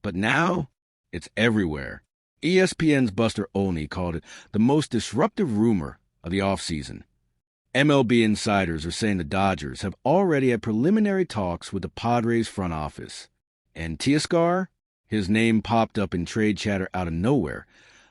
But now, it's everywhere. ESPN's Buster Olney called it the most disruptive rumor of the offseason. MLB insiders are saying the Dodgers have already had preliminary talks with the Padres front office. And Teoscar, his name popped up in trade chatter out of nowhere,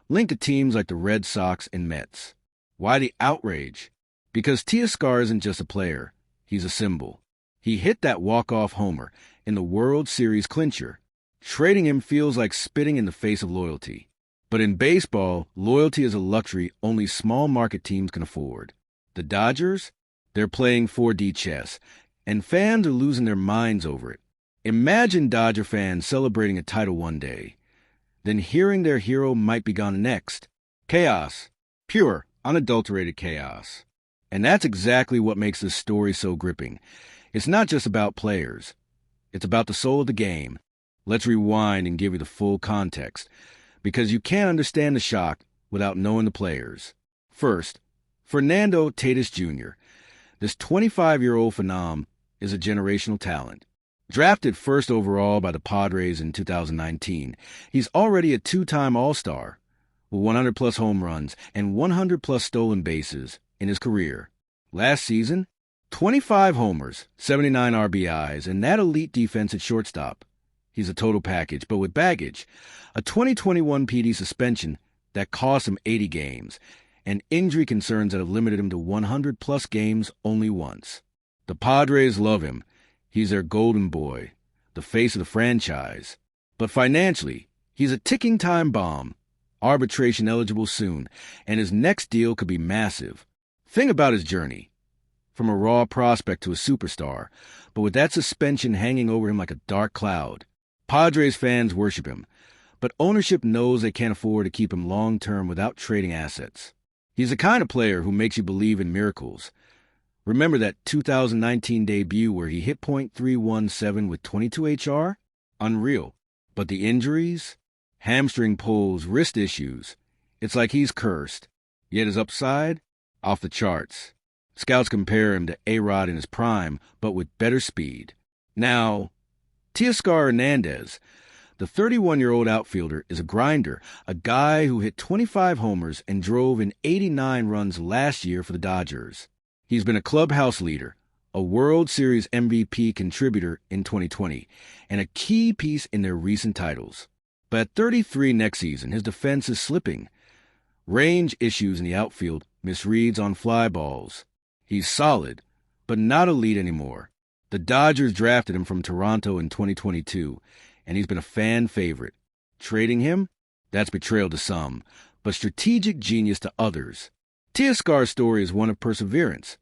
linked to teams like the Red Sox and Mets. Why the outrage? Because Teoscar isn't just a player, he's a symbol. He hit that walk-off homer in the World Series clincher. Trading him feels like spitting in the face of loyalty. But in baseball, loyalty is a luxury only small market teams can afford. The Dodgers? They're playing 4D chess, and fans are losing their minds over it. Imagine Dodger fans celebrating a title one day, then hearing their hero might be gone next. Chaos. Pure, unadulterated chaos. And that's exactly what makes this story so gripping. It's not just about players. It's about the soul of the game. Let's rewind and give you the full context, because you can't understand the shock without knowing the players. First, Fernando Tatis Jr. This 25-year-old phenom is a generational talent. Drafted first overall by the Padres in 2019, he's already a two-time All-Star with 100-plus home runs and 100-plus stolen bases in his career. Last season, 25 homers, 79 RBIs, and that elite defense at shortstop. He's a total package, but with baggage. A 2021 PD suspension that cost him 80 games, and injury concerns that have limited him to 100-plus games only once. The Padres love him. He's their golden boy, the face of the franchise. But financially, he's a ticking time bomb, arbitration eligible soon, and his next deal could be massive. Think about his journey. From a raw prospect to a superstar, but with that suspension hanging over him like a dark cloud. Padres fans worship him, but ownership knows they can't afford to keep him long-term without trading assets. He's the kind of player who makes you believe in miracles. Remember that 2019 debut where he hit .317 with 22 HR? Unreal. But the injuries? Hamstring pulls, wrist issues. It's like he's cursed. Yet his upside? Off the charts. Scouts compare him to A-Rod in his prime, but with better speed. Now, Teoscar Hernandez, the 31-year-old outfielder, is a grinder, a guy who hit 25 homers and drove in 89 runs last year for the Dodgers. He's been a clubhouse leader, a World Series MVP contributor in 2020, and a key piece in their recent titles. But at 33 next season, his defense is slipping. Range issues in the outfield, misreads on fly balls. He's solid, but not elite anymore. The Dodgers drafted him from Toronto in 2022, and he's been a fan favorite. Trading him? That's betrayal to some, but strategic genius to others. Teoscar's story is one of perseverance.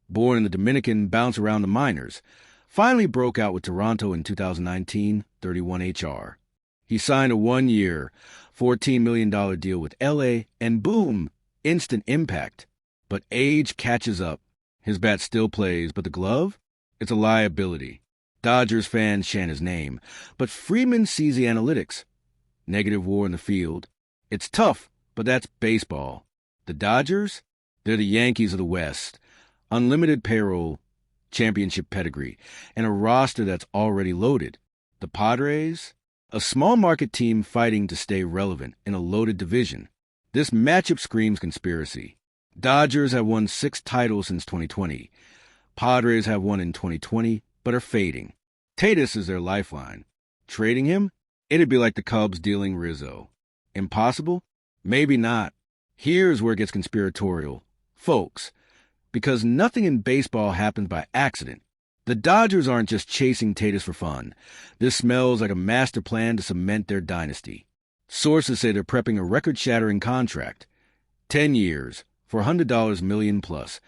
Born in the Dominican, bounced around the minors, finally broke out with Toronto in 2019, 31 HR. He signed a one-year, $14 million deal with LA, and boom, instant impact. But age catches up. His bat still plays, but the glove? It's a liability. Dodgers fans chant his name, but Freeman sees the analytics. Negative WAR in the field. It's tough, but that's baseball. The Dodgers? They're the Yankees of the West. Unlimited payroll, championship pedigree, and a roster that's already loaded. The Padres? A small market team fighting to stay relevant in a loaded division. This matchup screams conspiracy. Dodgers have won 6 titles since 2020. Padres have won in 2020, but are fading. Tatis is their lifeline. Trading him? It'd be like the Cubs dealing Rizzo. Impossible? Maybe not. Here's where it gets conspiratorial. Folks, because nothing in baseball happens by accident. The Dodgers aren't just chasing Tatis for fun. This smells like a master plan to cement their dynasty. Sources say they're prepping a record-shattering contract. 10 years, for $100 million plus,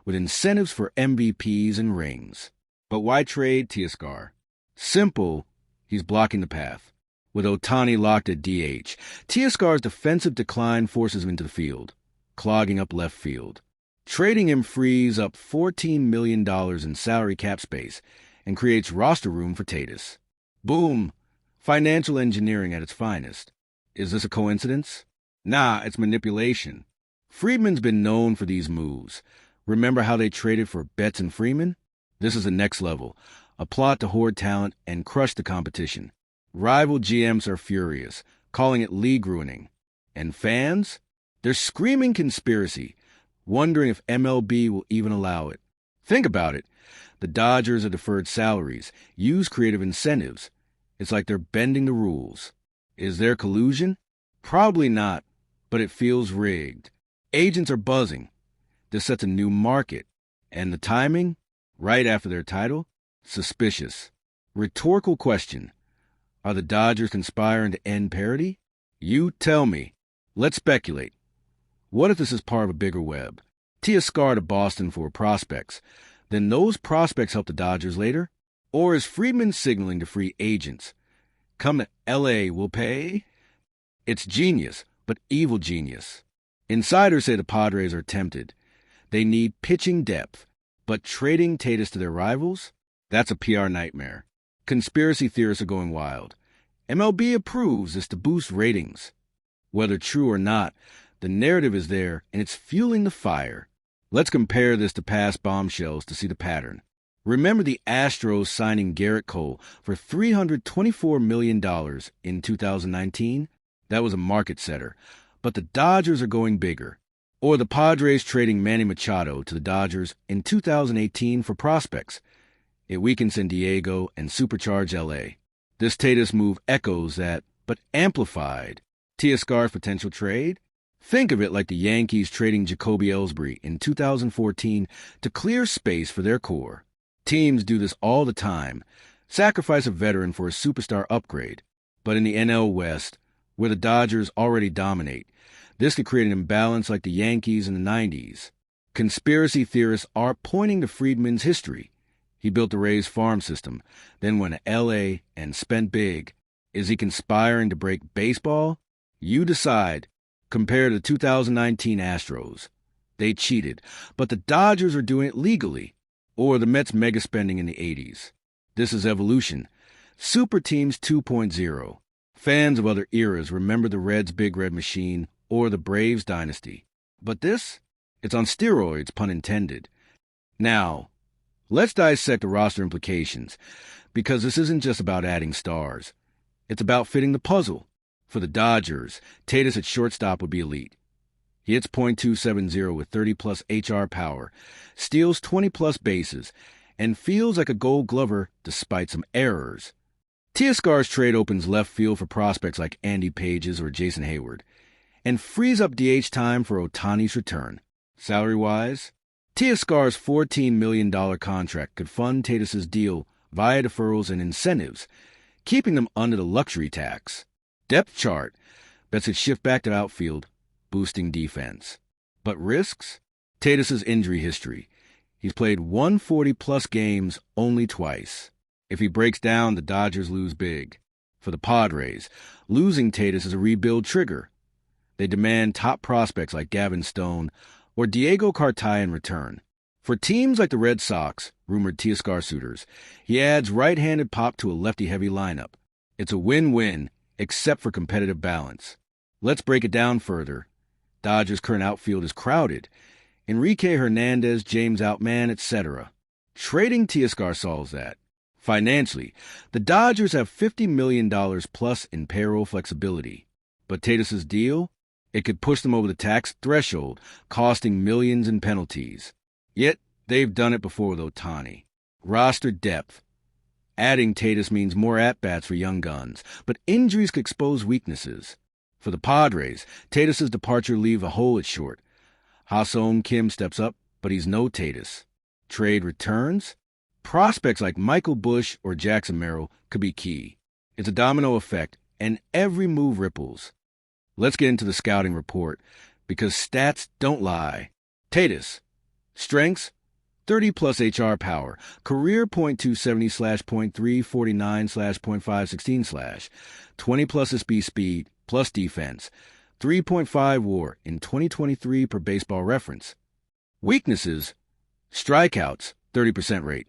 with incentives for MVPs and rings. But why trade Teoscar? Simple, he's blocking the path. With Ohtani locked at DH, Teoscar's defensive decline forces him into the field, clogging up left field. Trading him frees up $14 million in salary cap space and creates roster room for Tatis. Boom! Financial engineering at its finest. Is this a coincidence? Nah, it's manipulation. Friedman's been known for these moves. Remember how they traded for Betts and Freeman? This is the next level, a plot to hoard talent and crush the competition. Rival GMs are furious, calling it league ruining. And fans? They're screaming conspiracy, wondering if MLB will even allow it. Think about it. The Dodgers are deferred salaries, use creative incentives. It's like they're bending the rules. Is there collusion? Probably not, but it feels rigged. Agents are buzzing. This sets a new market. And the timing? Right after their title? Suspicious. Rhetorical question. Are the Dodgers conspiring to end parity? You tell me. Let's speculate. What if this is part of a bigger web? Teoscar to Boston for prospects. Then those prospects help the Dodgers later? Or is Friedman signaling to free agents? Come to L.A., we'll pay? It's genius, but evil genius. Insiders say the Padres are tempted. They need pitching depth, but trading Tatis to their rivals? That's a PR nightmare. Conspiracy theorists are going wild. MLB approves this to boost ratings. Whether true or not, the narrative is there, and it's fueling the fire. Let's compare this to past bombshells to see the pattern. Remember the Astros signing Garrett Cole for $324 million in 2019? That was a market setter. But the Dodgers are going bigger. Or the Padres trading Manny Machado to the Dodgers in 2018 for prospects. It weakens San Diego and supercharged L.A. This Tatis move echoes that, but amplified. Teoscar's potential trade? Think of it like the Yankees trading Jacoby Ellsbury in 2014 to clear space for their core. Teams do this all the time, sacrifice a veteran for a superstar upgrade. But in the NL West, where the Dodgers already dominate, this could create an imbalance like the Yankees in the 90s. Conspiracy theorists are pointing to Friedman's history. He built the Rays farm system, then went to L.A. and spent big. Is he conspiring to break baseball? You decide. Compare to the 2019 Astros. They cheated, but the Dodgers are doing it legally. Or the Mets mega spending in the 80s. This is evolution. Super Teams 2.0. Fans of other eras remember the Reds' Big Red Machine or the Braves dynasty. But this? It's on steroids, pun intended. Now, let's dissect the roster implications, because this isn't just about adding stars. It's about fitting the puzzle. For the Dodgers, Tatis at shortstop would be elite. He hits .270 with 30-plus HR power, steals 20-plus bases, and feels like a Gold Glover despite some errors. Teoscar's trade opens left field for prospects like Andy Pages or Jason Hayward, and frees up DH time for Ohtani's return. Salary-wise, Teoscar's $14 million contract could fund Tatis's deal via deferrals and incentives, keeping them under the luxury tax. Depth chart bets it shift back to outfield, boosting defense. But risks? Tatis's injury history. He's played 140-plus games only twice. If he breaks down, the Dodgers lose big. For the Padres, losing Tatis is a rebuild trigger. They demand top prospects like Gavin Stone or Diego Cartaya in return. For teams like the Red Sox, rumored Teoscar suitors, he adds right-handed pop to a lefty-heavy lineup. It's a win-win, except for competitive balance. Let's break it down further. Dodgers' current outfield is crowded. Enrique Hernandez, James Outman, etc. Trading Teoscar solves that. Financially, the Dodgers have $50 million plus in payroll flexibility. But Tatis's deal? It could push them over the tax threshold, costing millions in penalties. Yet, they've done it before with Ohtani. Roster depth. Adding Tatis means more at-bats for young guns, but injuries could expose weaknesses. For the Padres, Tatis's departure leaves a hole at short. Ha-Seong Kim steps up, but he's no Tatis. Trade returns? Prospects like Michael Busch or Jackson Merrill could be key. It's a domino effect, and every move ripples. Let's get into the scouting report, because stats don't lie. Tatis. Strengths? 30-plus HR power. Career .270/.349/.516/. 20-plus SB speed, plus defense. 3.5 WAR in 2023 per Baseball Reference. Weaknesses: strikeouts, 30% rate.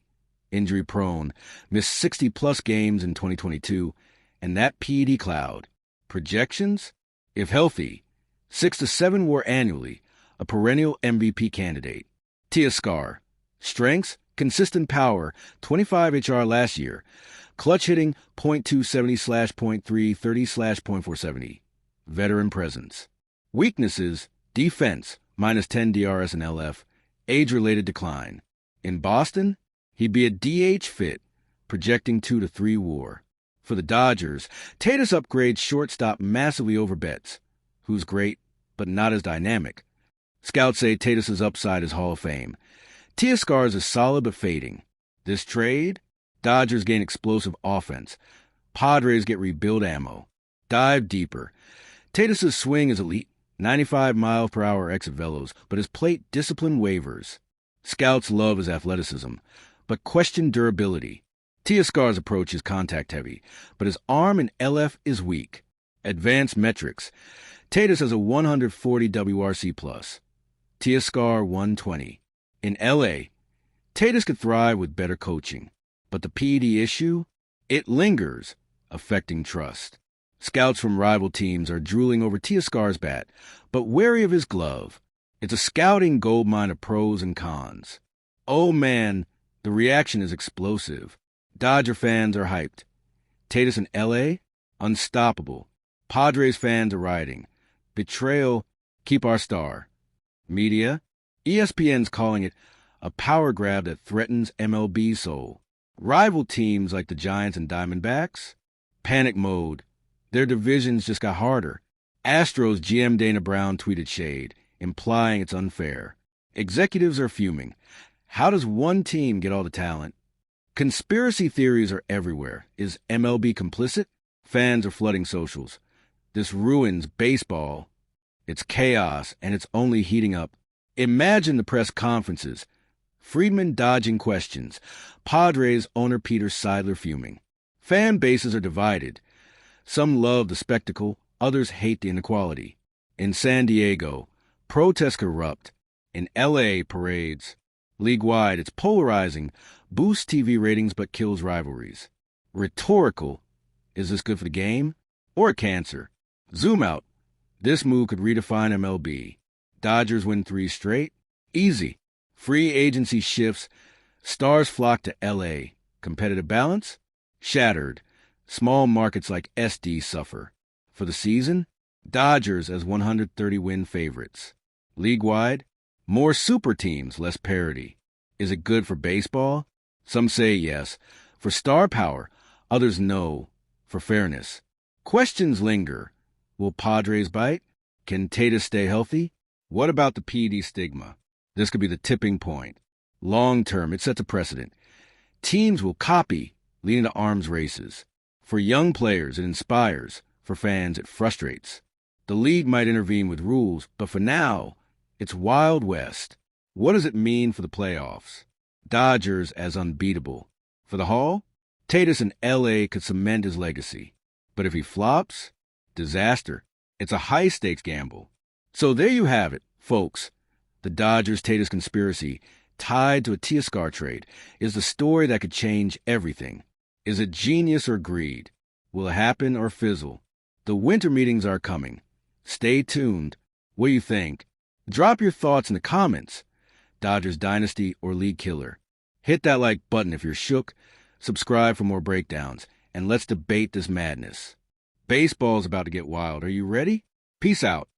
Injury prone, missed 60-plus games in 2022, and that PED cloud. Projections: if healthy, 6 to 7 WAR annually, a perennial MVP candidate. Teoscar. Strengths: consistent power, 25 HR last year, Clutch hitting, .270/.330/.470. Veteran presence. Weaknesses, defense, -10 DRS and LF, age-related decline. In Boston, he'd be a DH fit, projecting 2 to 3 WAR. For the Dodgers, Tatis upgrades shortstop massively over Betts, who's great, but not as dynamic. Scouts say Tatis' upside is Hall of Fame. Teoscar is solid but fading. This trade, Dodgers gain explosive offense. Padres get rebuild ammo. Dive deeper. Tatis' swing is elite, 95 miles per hour exit velos, but his plate discipline wavers. Scouts love his athleticism, but question durability. Teoscar's approach is contact-heavy, but his arm and LF is weak. Advanced metrics. Tatis has a 140 WRC+. Teoscar 120. In L.A., Tatis could thrive with better coaching, but the PED issue? It lingers, affecting trust. Scouts from rival teams are drooling over Teoscar's bat, but wary of his glove. It's a scouting goldmine of pros and cons. Oh man, the reaction is explosive. Dodger fans are hyped. Tatis in L.A.? Unstoppable. Padres fans are rioting. Betrayal, keep our star. Media? ESPN's calling it a power grab that threatens MLB soul. Rival teams like the Giants and Diamondbacks? Panic mode. Their divisions just got harder. Astros GM Dana Brown tweeted shade, implying it's unfair. Executives are fuming. How does one team get all the talent? Conspiracy theories are everywhere. Is MLB complicit? Fans are flooding socials. This ruins baseball. It's chaos, and it's only heating up. Imagine the press conferences. Friedman dodging questions. Padres owner Peter Seidler fuming. Fan bases are divided. Some love the spectacle, others hate the inequality. In San Diego, protests erupt. In L.A., parades. League-wide, it's polarizing, boosts TV ratings but kills rivalries. Rhetorical. Is this good for the game? Or a cancer? Zoom out. This move could redefine MLB. Dodgers win 3 straight? Easy. Free agency shifts. Stars flock to L.A. Competitive balance? Shattered. Small markets like SD suffer. For the season? Dodgers as 130-win favorites. League-wide? More super teams, less parity. Is it good for baseball? Some say yes. For star power, others no. For fairness. Questions linger. Will Padres bite? Can Tatis stay healthy? What about the PED stigma? This could be the tipping point. Long term, it sets a precedent. Teams will copy, leading to arms races. For young players, it inspires. For fans, it frustrates. The league might intervene with rules, but for now, it's Wild West. What does it mean for the playoffs? Dodgers as unbeatable. For the Hall? Tatis in L.A. could cement his legacy. But if he flops? Disaster. It's a high-stakes gamble. So there you have it, folks. The Dodgers-Tatis conspiracy, tied to a Teoscar trade, is the story that could change everything. Is it genius or greed? Will it happen or fizzle? The winter meetings are coming. Stay tuned. What do you think? Drop your thoughts in the comments. Dodgers dynasty or league killer? Hit that like button if you're shook. Subscribe for more breakdowns. And let's debate this madness. Baseball's about to get wild. Are you ready? Peace out.